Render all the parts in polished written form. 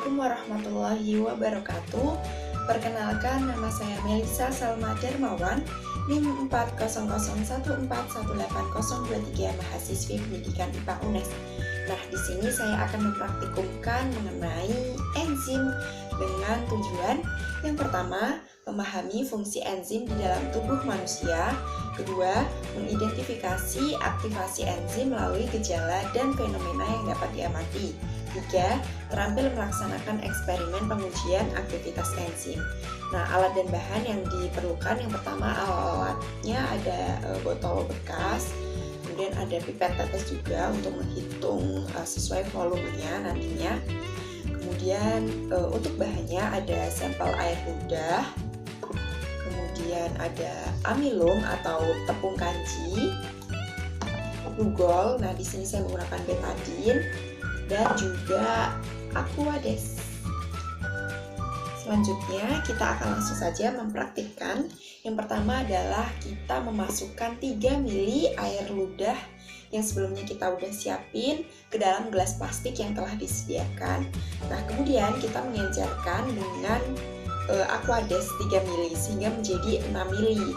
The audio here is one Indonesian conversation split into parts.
Assalamualaikum warahmatullahi wabarakatuh. Perkenalkan, nama saya Melisa Salma Darmawan, NIM 400141803, mahasiswi pendidikan IPA UNES. Nah, di sini saya akan mempraktikumkan mengenai enzim dengan tujuan yang pertama, memahami fungsi enzim di dalam tubuh manusia. Kedua, mengidentifikasi aktivasi enzim melalui gejala dan fenomena yang dapat diamati. Tiga, terampil melaksanakan eksperimen pengujian aktivitas enzim. Nah, alat dan bahan yang diperlukan, yang pertama alatnya ada botol bekas, kemudian ada pipet tetes juga untuk menghitung sesuai volumenya nantinya. Kemudian untuk bahannya ada sampel air ludah, kemudian ada amilum atau tepung kanji, lugol. Nah, di sini saya menggunakan betadine dan juga aquades. Selanjutnya kita akan langsung saja mempraktikkan. Yang pertama adalah kita memasukkan 3 ml air ludah yang sebelumnya kita udah siapin ke dalam gelas plastik yang telah disediakan. Nah, kemudian kita mengencerkan dengan aquades 3 ml sehingga menjadi 6 ml.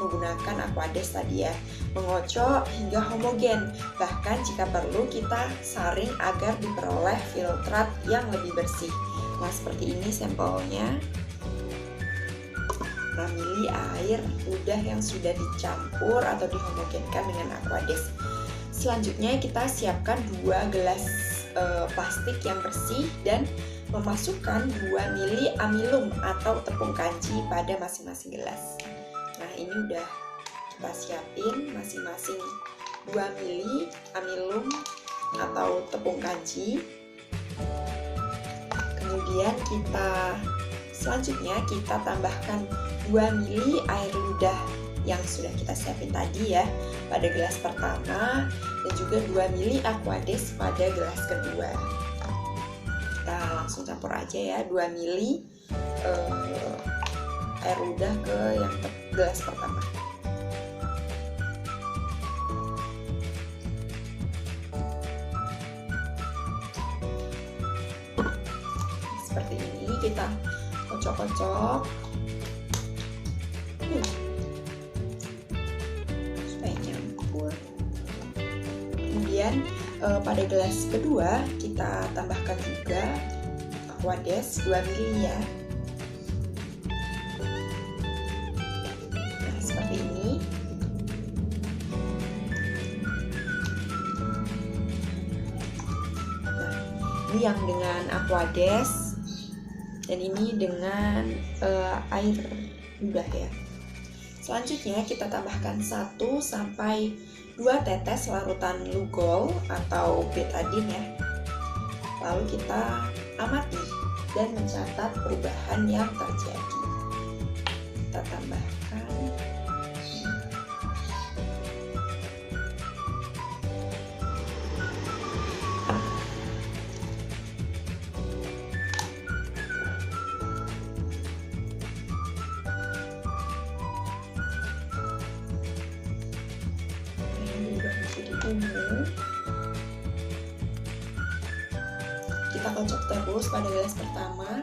Menggunakan aquades tadi ya, mengocok hingga homogen. Bahkan jika perlu kita saring agar diperoleh filtrat yang lebih bersih. Nah, seperti ini sampelnya. 6 ml air ludah yang sudah dicampur atau dihomogenkan dengan aquades. Selanjutnya kita siapkan 2 gelas plastik yang bersih dan memasukkan 2 ml amilum atau tepung kanji pada masing-masing gelas. Nah, ini udah kita siapin masing-masing 2 ml amilum atau tepung kanji. Kemudian selanjutnya kita tambahkan 2 ml air ludah yang sudah kita siapin tadi ya pada gelas pertama, dan juga 2 ml aquades pada gelas kedua. Kita langsung campur aja ya 2 ml air ludah ke yang gelas pertama. Seperti ini kita kocok-kocok supaya nyampur. Kemudian pada gelas kedua kita tambahkan juga aquades 2 ml ya. Nah, seperti ini. Nah, ini yang dengan aquades dan ini dengan air ludah ya. Selanjutnya kita tambahkan 1 sampai 2 tetes larutan lugol atau betadine ya. Lalu kita amati dan mencatat perubahan yang terjadi. Kita tambahkan ungu. Kita kocok terus pada gelas pertama.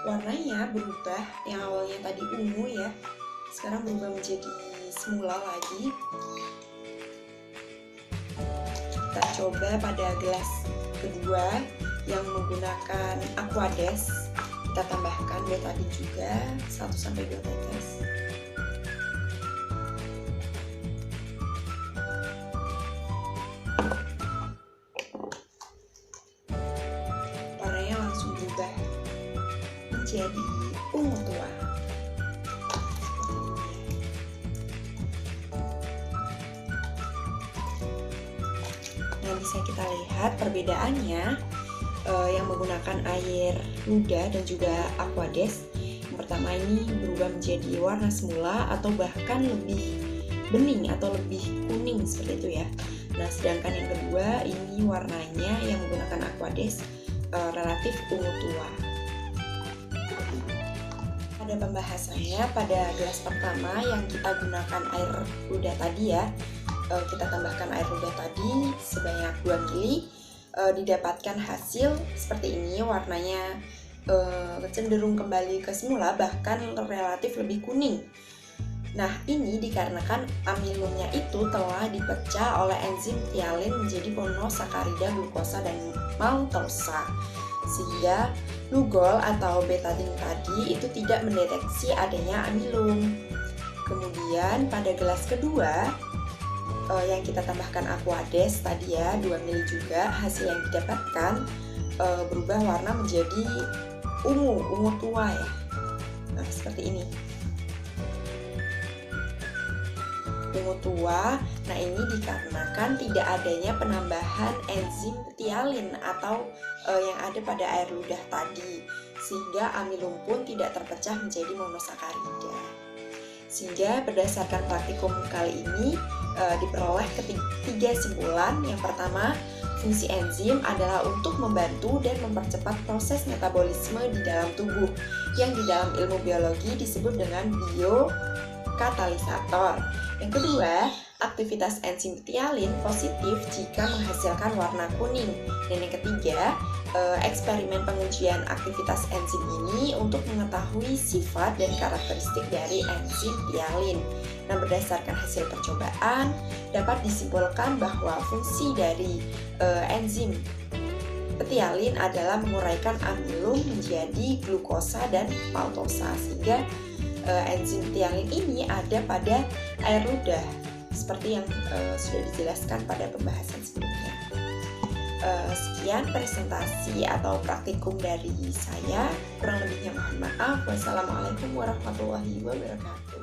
Warnanya berubah, yang awalnya tadi ungu ya, sekarang berubah menjadi semula lagi. Kita coba pada gelas kedua yang menggunakan aquades. Kita tambahkan betadine juga 1 sampai 2 tetes. Jadi ungu tua. Nah, bisa kita lihat perbedaannya yang menggunakan air ludah dan juga aquades. Yang pertama ini berubah menjadi warna semula atau bahkan lebih bening atau lebih kuning seperti itu ya. Nah, sedangkan yang kedua ini warnanya yang menggunakan aquades relatif ungu tua. Pada pembahasannya pada gelas pertama yang kita gunakan air ludah tadi ya, kita tambahkan air ludah tadi sebanyak 2 ml. didapatkan hasil seperti ini, warnanya cenderung kembali ke semula, bahkan relatif lebih kuning. Nah, ini dikarenakan amilumnya itu telah dipecah oleh enzim ptyalin menjadi monosakarida glukosa dan maltosa, sehingga lugol atau betadine tadi itu tidak mendeteksi adanya amilum. Kemudian pada gelas kedua yang kita tambahkan aquades tadi ya, 2 ml juga, hasil yang didapatkan berubah warna menjadi ungu tua ya. Nah, seperti ini. Ungu tua. Nah, ini dikarenakan tidak adanya penambahan enzim ptyalin atau yang ada pada air ludah tadi, sehingga amilum pun tidak terpecah menjadi monosakarida. Sehingga berdasarkan praktikum kali ini diperoleh ketiga simpulan. Yang pertama, fungsi enzim adalah untuk membantu dan mempercepat proses metabolisme di dalam tubuh, yang di dalam ilmu biologi disebut dengan biokatalisator. Yang kedua, aktivitas enzim ptyalin positif jika menghasilkan warna kuning. Dan yang ketiga, eksperimen pengujian aktivitas enzim ini untuk mengetahui sifat dan karakteristik dari enzim ptyalin. Nah, berdasarkan hasil percobaan, dapat disimpulkan bahwa fungsi dari enzim ptyalin adalah menguraikan amilum menjadi glukosa dan maltosa, sehingga enzim ptyalin ini ada pada air ludah, seperti yang sudah dijelaskan pada pembahasan sebelumnya. Sekian presentasi atau praktikum dari saya. Kurang lebihnya mohon maaf. Wassalamualaikum warahmatullahi wabarakatuh.